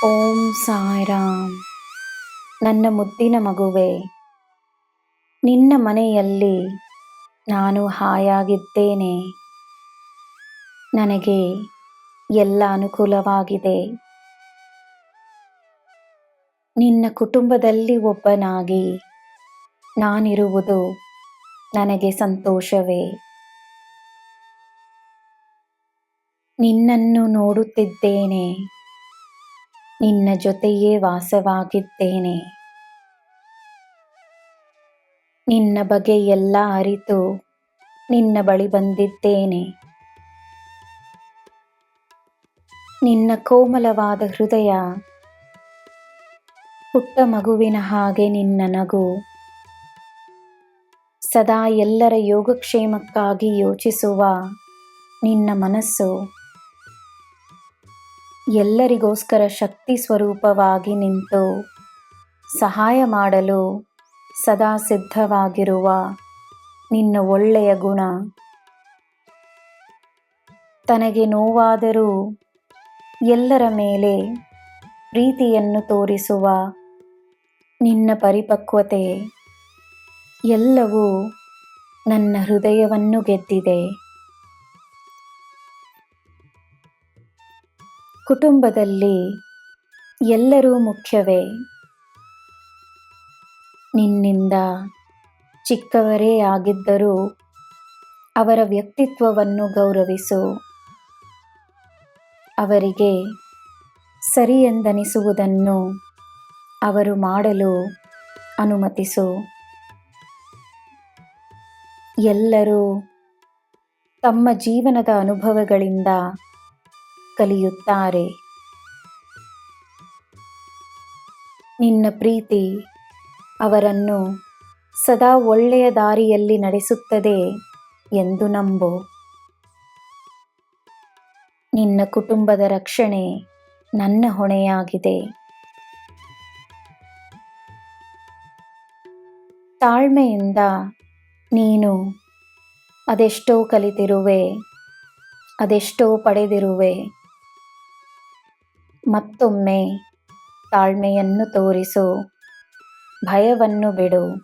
ಓಂ ಸಾಯಿರಾಮ್. ನನ್ನ ಮುದ್ದಿನ ಮಗುವೆ, ನಿನ್ನ ಮನೆಯಲ್ಲಿ ನಾನು ಹಾಯಾಗಿದ್ದೇನೆ. ನನಗೆ ಎಲ್ಲ ಅನುಕೂಲವಾಗಿದೆ. ನಿನ್ನ ಕುಟುಂಬದಲ್ಲಿ ಒಬ್ಬನಾಗಿ ನಾನಿರುವುದು ನನಗೆ ಸಂತೋಷವೇ. ನಿನ್ನನ್ನು ನೋಡುತ್ತಿದ್ದೇನೆ, ನಿನ್ನ ಜೊತೆಯೇ ವಾಸವಾಗಿದ್ದೇನೆ. ನಿನ್ನ ಬಗ್ಗೆ ಎಲ್ಲ ಅರಿತು ನಿನ್ನ ಬಳಿ ಬಂದಿದ್ದೇನೆ. ನಿನ್ನ ಕೋಮಲವಾದ ಹೃದಯ, ಪುಟ್ಟ ಮಗುವಿನ ಹಾಗೆ ನಿನ್ನ ನಗು, ಸದಾ ಎಲ್ಲರ ಯೋಗಕ್ಷೇಮಕ್ಕಾಗಿ ಯೋಚಿಸುವ ನಿನ್ನ ಮನಸ್ಸು, ಎಲ್ಲರಿಗೋಸ್ಕರ ಶಕ್ತಿ ಸ್ವರೂಪವಾಗಿ ನಿಂತು ಸಹಾಯ ಮಾಡಲು ಸದಾ ಸಿದ್ಧವಾಗಿರುವ ನಿನ್ನ ಒಳ್ಳೆಯ ಗುಣ, ತನಗೆ ನೋವಾದರೂ ಎಲ್ಲರ ಮೇಲೆ ಪ್ರೀತಿಯನ್ನು ತೋರಿಸುವ ನಿನ್ನ ಪರಿಪಕ್ವತೆ ಎಲ್ಲವೂ ನನ್ನ ಹೃದಯವನ್ನು ಗೆದ್ದಿದೆ. ಕುಟುಂಬದಲ್ಲಿ ಎಲ್ಲರೂ ಮುಖ್ಯವೇ. ನಿನ್ನಿಂದ ಚಿಕ್ಕವರೇ ಆಗಿದ್ದರೂ ಅವರ ವ್ಯಕ್ತಿತ್ವವನ್ನು ಗೌರವಿಸು. ಅವರಿಗೆ ಸರಿ ಎಂದನಿಸುವುದನ್ನು ಅವರು ಮಾಡಲು ಅನುಮತಿಸು. ಎಲ್ಲರೂ ತಮ್ಮ ಜೀವನದ ಅನುಭವಗಳಿಂದ ಕಲಿಯುತ್ತಾರೆ. ನಿನ್ನ ಪ್ರೀತಿ ಅವರನ್ನು ಸದಾ ಒಳ್ಳೆಯ ದಾರಿಯಲ್ಲಿ ನಡೆಸುತ್ತದೆ ಎಂದು ನಂಬು. ನಿನ್ನ ಕುಟುಂಬದ ರಕ್ಷಣೆ ನನ್ನ ಹೊಣೆಯಾಗಿದೆ. ತಾಳ್ಮೆಯಿಂದ ನೀನು ಅದೆಷ್ಟೋ ಕಲಿತಿರುವೆ, ಅದೆಷ್ಟೋ ಪಡೆದಿರುವೆ. ಮತ್ತೊಮ್ಮೆ ತಾಳ್ಮೆಯನ್ನು ತೋರಿಸು, ಭಯವನ್ನು ಬಿಡು.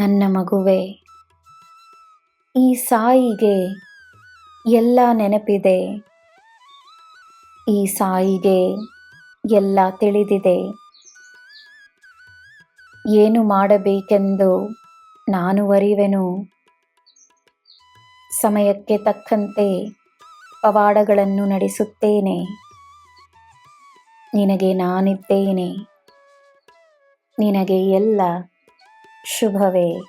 ನನ್ನ ಮಗುವೆ, ಈ ಸಾಯಿಗೆ ಎಲ್ಲ ನೆನಪಿದೆ. ಈ ಸಾಯಿಗೆ ಎಲ್ಲ ತಿಳಿದಿದೆ. ಏನು ಮಾಡಬೇಕೆಂದು ನಾನು ಅರಿವೆನು. ಸಮಯಕ್ಕೆ ತಕ್ಕಂತೆ ಪವಾಡಗಳನ್ನು ನಡೆಸುತ್ತೇನೆ. ನಿನಗೆ ನಾನಿದ್ದೇನೆ. ನಿನಗೆ ಎಲ್ಲ ಶುಭವೇ.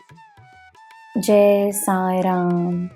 ಜೈ ಸಾಯಿರಾಮ್.